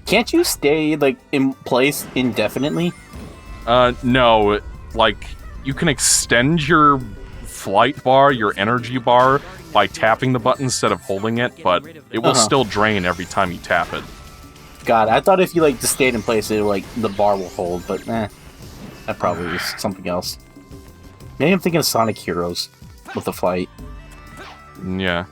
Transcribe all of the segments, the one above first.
Can't you stay, like, in place indefinitely? No. Like, you can extend your flight bar, your energy bar, by tapping the button instead of holding it, but it will still drain every time you tap it. God, I thought if you, like, just stayed in place, it, like, the bar will hold, but that probably is something else. Maybe I'm thinking of Sonic Heroes with the flight. Yeah.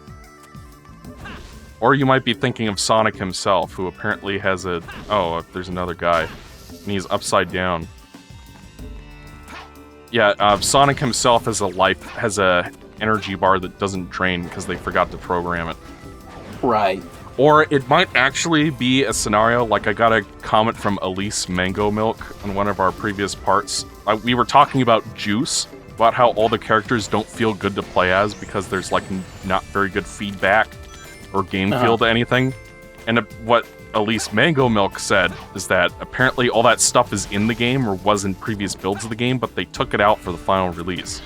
Or you might be thinking of Sonic himself, who apparently has a... Oh, there's another guy. And he's upside down. Yeah, Sonic himself has a energy bar that doesn't drain because they forgot to program it. Right. Or it might actually be a scenario, like I got a comment from Elise Mango Milk on one of our previous parts. We were talking about Juice, about how all the characters don't feel good to play as because there's like not very good feedback or game feel to anything. And what Elise Mango Milk said is that apparently all that stuff is in the game or was in previous builds of the game, but they took it out for the final release.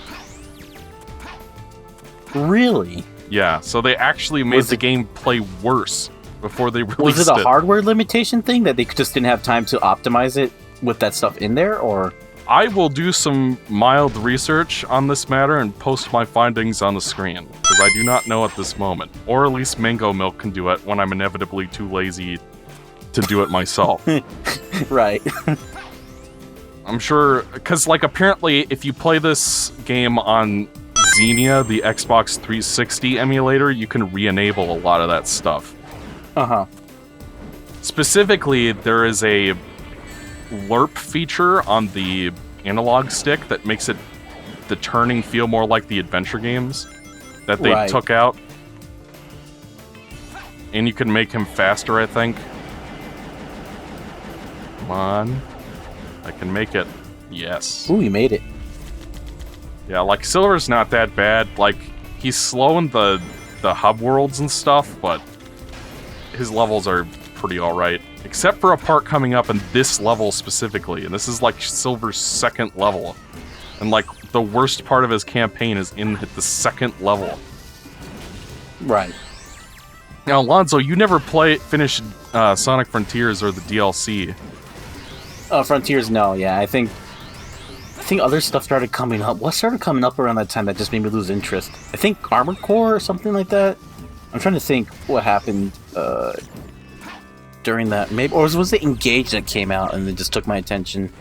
Really? Yeah, so they actually made the game play worse before they released it. Was it a hardware limitation thing that they just didn't have time to optimize it with that stuff in there, or...? I will do some mild research on this matter and post my findings on the screen, because I do not know at this moment. Or at least Mango Milk can do it when I'm inevitably too lazy to do it myself. Right. I'm sure, because like apparently if you play this game on Xenia, the Xbox 360 emulator, you can re-enable a lot of that stuff. Specifically, there is a LERP feature on the analog stick that makes the turning feel more like the adventure games that they took out. And you can make him faster, I think. Come on. I can make it. Yes. Ooh, you made it. Yeah, like, Silver's not that bad. Like, he's slow in the hub worlds and stuff, but his levels are pretty alright. Except for a part coming up in this level specifically, and this is, like, Silver's second level. And, like, the worst part of his campaign is in the second level. Right. Now, Alonzo, you never finished Sonic Frontiers or the DLC. Frontiers, no, yeah. I think other stuff started coming up. What started coming up around that time that just made me lose interest? I think Armored Core or something like that. I'm trying to think what happened during that. Maybe, or was it Engage that came out and it just took my attention?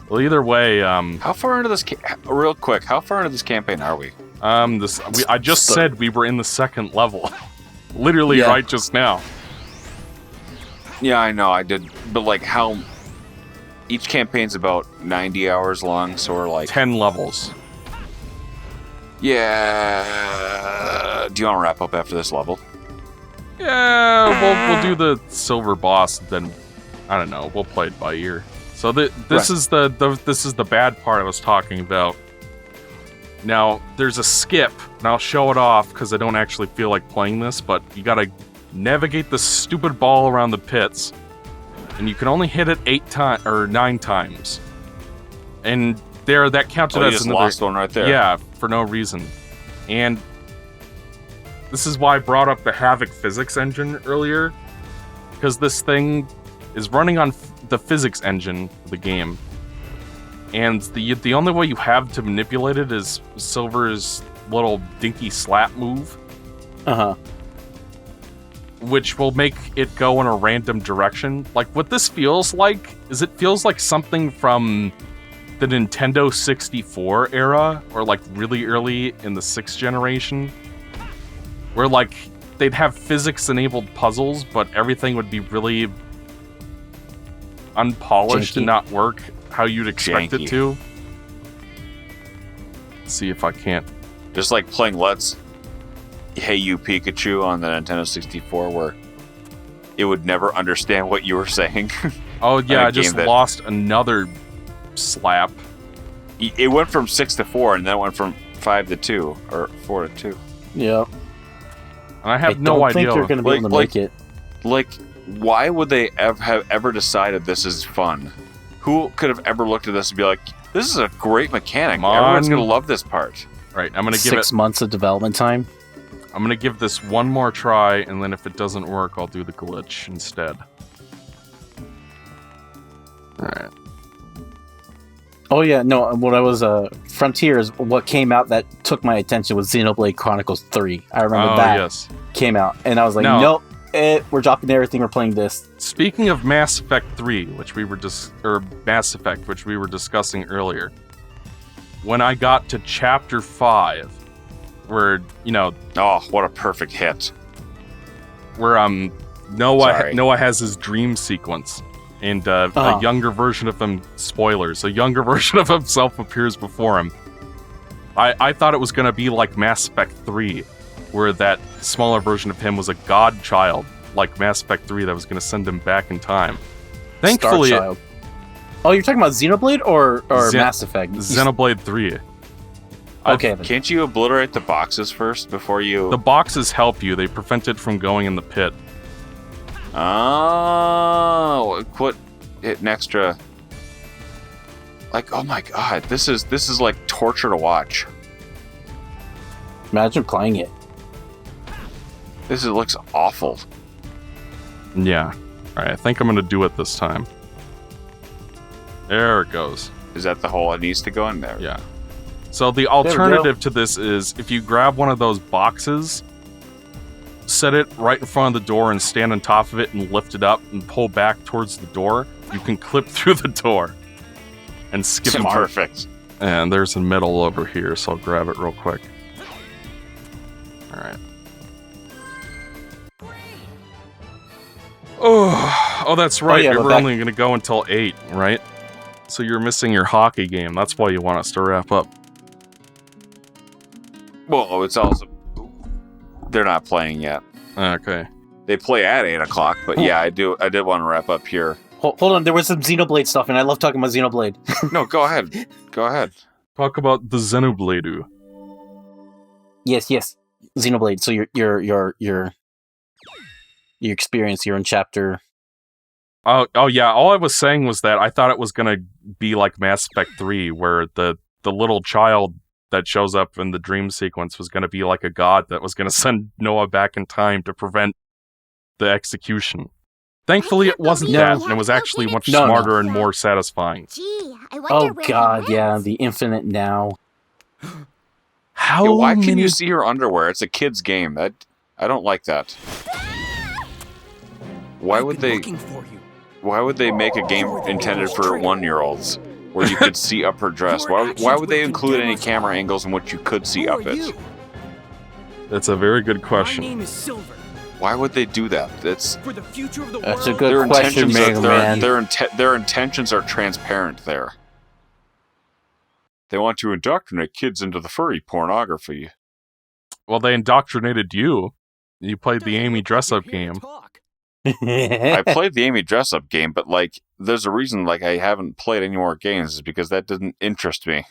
Well, either way, how far into this? Real quick, how far into this campaign are we? I just said we were in the second level, literally right just now. Yeah, I know, I did, but like how? Each campaign's about 90 hours long, so we're like 10 levels. Yeah. Do you want to wrap up after this level? Yeah, we'll do the silver boss, then I don't know. We'll play it by ear. So this is the bad part I was talking about. Now there's a skip, and I'll show it off because I don't actually feel like playing this. But you gotta navigate the stupid ball around the pits. And you can only hit it 9 times, and that counted as another. Lost one right there. Yeah, for no reason. And this is why I brought up the Havoc physics engine earlier, because this thing is running on the physics engine of the game, and the only way you have to manipulate it is Silver's little dinky slap move. Which will make it go in a random direction. Like, what this feels like is it feels like something from the Nintendo 64 era, or like really early in the 6th generation, where like they'd have physics-enabled puzzles, but everything would be really unpolished and not work how you'd expect it to. Let's see if I can't. Just like playing Let's Hey You Pikachu on the Nintendo 64, where it would never understand what you were saying. Oh yeah, I just lost another slap. It went from 6 to 4, and then it went from 5 to 2, or 4 to 2. Yeah. And I have no idea. I think you're going to be able to make it. Like, why would they have ever decided this is fun? Who could have ever looked at this and be like, this is a great mechanic. Everyone's going to love this part. Right, I'm going to give it 6 months of development time. I'm gonna give this one more try, and then if it doesn't work, I'll do the glitch instead. Alright. Oh yeah, no, what I was, Frontiers, what came out that took my attention was Xenoblade Chronicles 3. I remember that yes. came out, and I was like, No. nope, we're dropping everything, we're playing this. Speaking of Mass Effect 3, which we were Mass Effect, which we were discussing earlier, when I got to Chapter 5, where, Oh, what a perfect hit. where Noah Sorry. has his dream sequence, and a younger version of him, spoilers, a younger version of himself appears before him. I thought it was going to be like Mass Effect 3, where that smaller version of him was a godchild, like Mass Effect 3, that was going to send him back in time. Thankfully, Starchild. Oh, you're talking about Xenoblade or Mass Effect? Xenoblade 3. Okay, then. Can't you obliterate the boxes first before you... The boxes help you. They prevent it from going in the pit. Oh, put it an extra... Like, oh my god, this is like torture to watch. Imagine playing it. Looks awful. Yeah. Alright, I think I'm going to do it this time. There it goes. Is that the hole it needs to go in there? Yeah. So the alternative to this is, if you grab one of those boxes, set it right in front of the door and stand on top of it and lift it up and pull back towards the door, you can clip through the door and skip it. Perfect. And there's a middle over here, so I'll grab it real quick. Alright. Oh, that's right. yeah, we but were only going to go until 8, right? So you're missing your hockey game. That's why you want us to wrap up. Well, it's also... They're not playing yet. Okay. They play at 8 o'clock, but yeah, I did want to wrap up here. Hold on, there was some Xenoblade stuff, and I love talking about Xenoblade. No, go ahead. Go ahead. Talk about the Xenoblade. Yes. Xenoblade. So your experience here in chapter... Oh yeah, all I was saying was that I thought it was gonna be like Mass Effect 3, where the little child that shows up in the dream sequence was gonna be like a god that was gonna send Noah back in time to prevent the execution. Thankfully, it wasn't that, and it was actually much smarter and more satisfying. Gee, I wonder Oh where god, he yeah, went. the infinite now. How Yeah, why can many... you see her underwear? It's a kid's game. I don't like that. Why would they make a game intended for 1-year-olds where you could see up her dress? Why would they include any camera angles in which you could see up it? That's a very good My question. name is Silver. Why would they do that? That's For the future of the That's a world. good question, Mega Man. their intentions are transparent there. They want to indoctrinate kids into the furry pornography. Well, they indoctrinated you. You played the Amy dress-up game. I played the Amy dress-up game, but like, there's a reason like I haven't played any more games, is because that didn't interest me.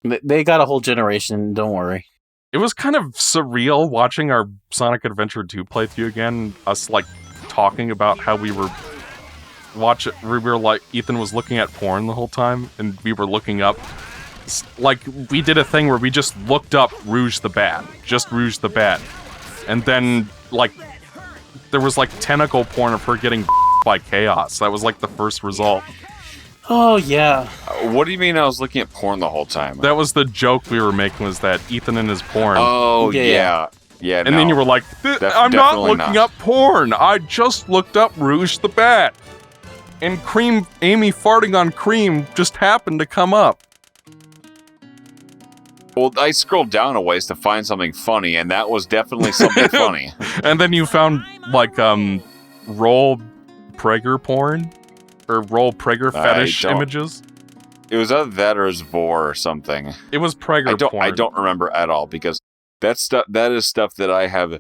They got a whole generation, don't worry. It was kind of surreal watching our Sonic Adventure 2 playthrough again, us like talking about how we were like, Ethan was looking at porn the whole time, and we were looking up, like, we did a thing where we just looked up Rouge the Bat, and then, like, there was like tentacle porn of her getting by Chaos. That was like the first result. Oh yeah. What do you mean I was looking at porn the whole time? That was the joke we were making, was that Ethan and his porn. Oh, Yeah. yeah. And then you were like, I'm not definitely looking not. up porn. I just looked up Rouge the Bat. And Amy farting on Cream just happened to come up. Well, I scrolled down a ways to find something funny, and that was definitely something funny. And then you found, like, roll Prager porn? Or roll Prager fetish images? It was either that or it was Vor or something. It was Prager porn. I don't remember at all, because that is stuff that I have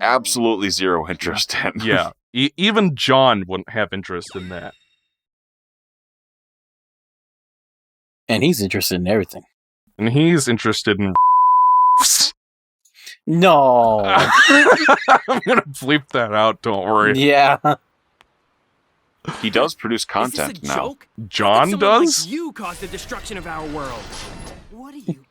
absolutely zero interest in. Yeah. Even John wouldn't have interest in that. And he's interested in everything. And he's interested in... No. I'm gonna bleep that out, don't worry. Yeah. He does produce Is this a content now. joke? John Someone does? Like you caused the destruction of our world. What are you?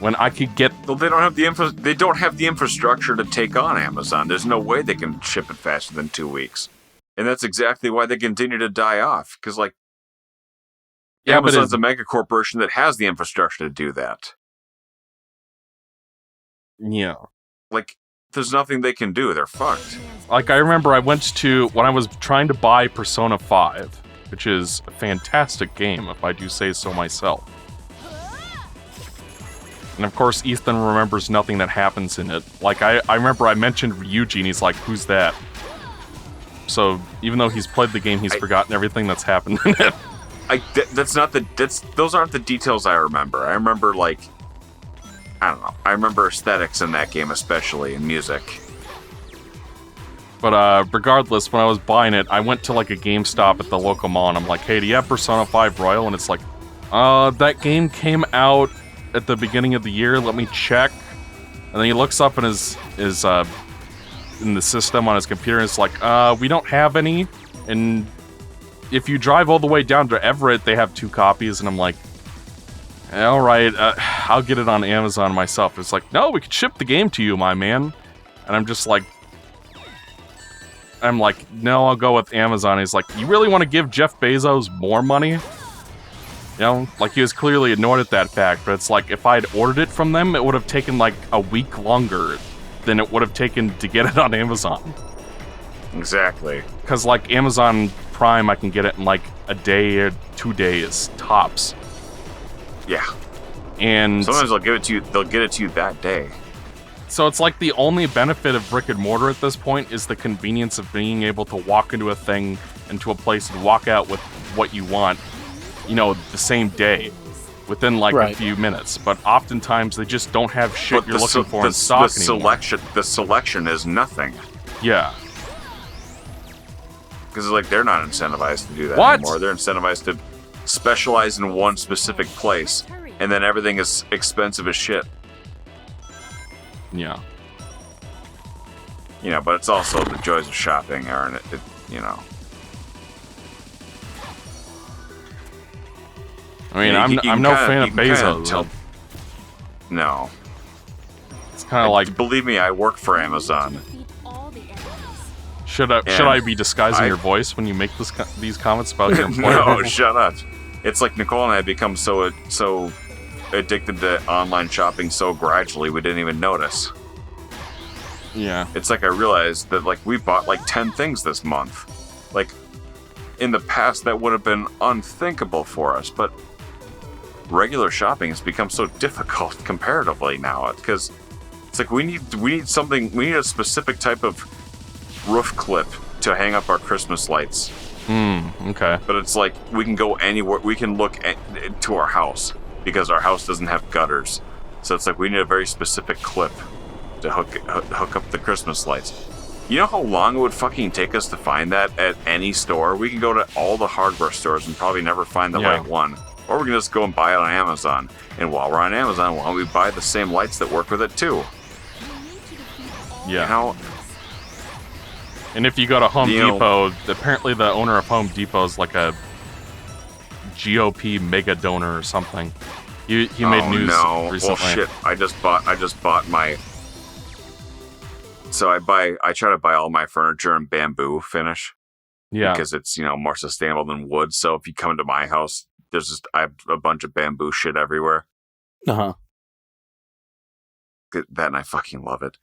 when I could get... Well, they don't have the infrastructure to take on Amazon. There's no way they can ship it faster than 2 weeks. And that's exactly why they continue to die off. Because, like, Amazon's a mega corporation that has the infrastructure to do that. Yeah. Like, there's nothing they can do. They're fucked. Like, I remember I went to... When I was trying to buy Persona 5, which is a fantastic game, if I do say so myself. And of course, Ethan remembers nothing that happens in it. Like, I remember I mentioned Ryuji, and he's like, who's that? So, even though he's played the game, he's forgotten everything that's happened in it. Those aren't the details I remember. I remember, like, I don't know. I remember aesthetics in that game, especially, and music. But regardless, when I was buying it, I went to, like, a GameStop at the local mall, and I'm like, hey, do you have Persona 5 Royal? And it's like, that game came out at the beginning of the year, let me check. And then he looks up in his in the system on his computer, and it's like, we don't have any, and if you drive all the way down to Everett, they have 2 copies, and I'm like, alright, I'll get it on Amazon myself. It's like, no, we could ship the game to you, my man. And I'm just like, no, I'll go with Amazon. He's like, you really want to give Jeff Bezos more money? You know, like, he was clearly annoyed at that fact, but it's like, if I'd ordered it from them, it would have taken, like, a week longer than it would have taken to get it on Amazon. Exactly. Because, like, Amazon Prime, I can get it in, like, a day or 2 days, tops. Yeah. And sometimes they'll get it to you that day. So it's like the only benefit of brick and mortar at this point is the convenience of being able to walk into a thing, into a place, and walk out with what you want, you know, the same day, within like a few minutes. But oftentimes they just don't have shit you're looking for in stock anymore. The selection is nothing. Yeah. Because like they're not incentivized to do that What? anymore. They're incentivized to specialize in one specific place, and then everything is expensive as shit. Yeah. You know, but it's also the joys of shopping, aren't it? You know. I mean, I'm no fan of Bezos. No. It's kind of like... Believe me, I work for Amazon. Should I be disguising your voice when you make these comments about your employer? No, shut up. It's like Nicole and I had become so addicted to online shopping so gradually we didn't even notice. Yeah. It's like I realized that like we bought like 10 things this month. Like in the past that would have been unthinkable for us, but regular shopping has become so difficult comparatively now because it's like we need a specific type of roof clip to hang up our Christmas lights. Okay. But it's like we can go anywhere. We can look to our house because our house doesn't have gutters. So it's like we need a very specific clip to hook up the Christmas lights. You know how long it would fucking take us to find that at any store? We can go to all the hardware stores and probably never find the right one. Or we can just go and buy it on Amazon. And while we're on Amazon, why don't we buy the same lights that work with it too? Yeah. You know? And if you go to Home Depot, apparently the owner of Home Depot is like a GOP mega donor or something. He made news recently. Well, shit. I just bought my. So I try to buy all my furniture in bamboo finish. Yeah. Because it's more sustainable than wood. So if you come to my house, I have a bunch of bamboo shit everywhere. Uh-huh. That and I fucking love it.